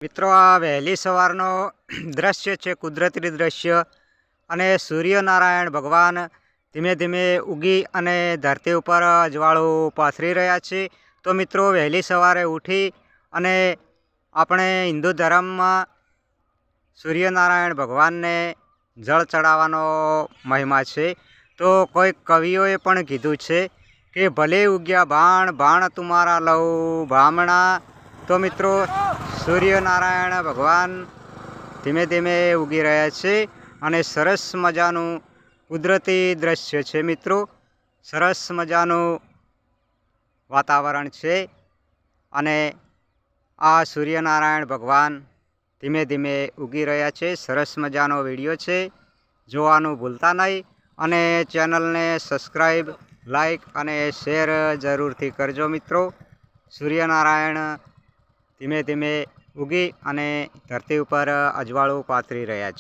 મિત્રો આ વહેલી સવારનો દ્રશ્ય છે, કુદરતી દ્રશ્ય અને સૂર્યનારાયણ ભગવાન ધીમે ધીમે ઉગી અને ધરતી ઉપર અજવાળું પાથરી રહ્યા છે। તો મિત્રો વહેલી સવારે ઉઠી અને આપણે હિન્દુ ધર્મમાં સૂર્યનારાયણ ભગવાનને જળ ચડાવવાનો મહિમા છે। તો કોઈક કવિઓએ પણ કીધું છે કે ભલે ઉગ્યા બાણ બાણ તુમારા લઉં ભામણા। તો મિત્રો સૂર્યનારાયણ ભગવાન ધીમે ધીમે ઉગી રહ્યા છે અને સરસ મજાનું કુદરતી દ્રશ્ય છે। મિત્રો સરસ મજાનું વાતાવરણ છે અને આ સૂર્યનારાયણ ભગવાન ધીમે ધીમે ઉગી રહ્યા છે। સરસ મજાનો વિડીયો છે, જોવાનું ભૂલતા નહીં અને ચેનલને સબસ્ક્રાઈબ, લાઈક અને શેર જરૂરથી કરજો। મિત્રો સૂર્યનારાયણ ધીમે ધીમે ઉગી અને ધરતી ઉપર અજવાળું પાથરી રહ્યા છે।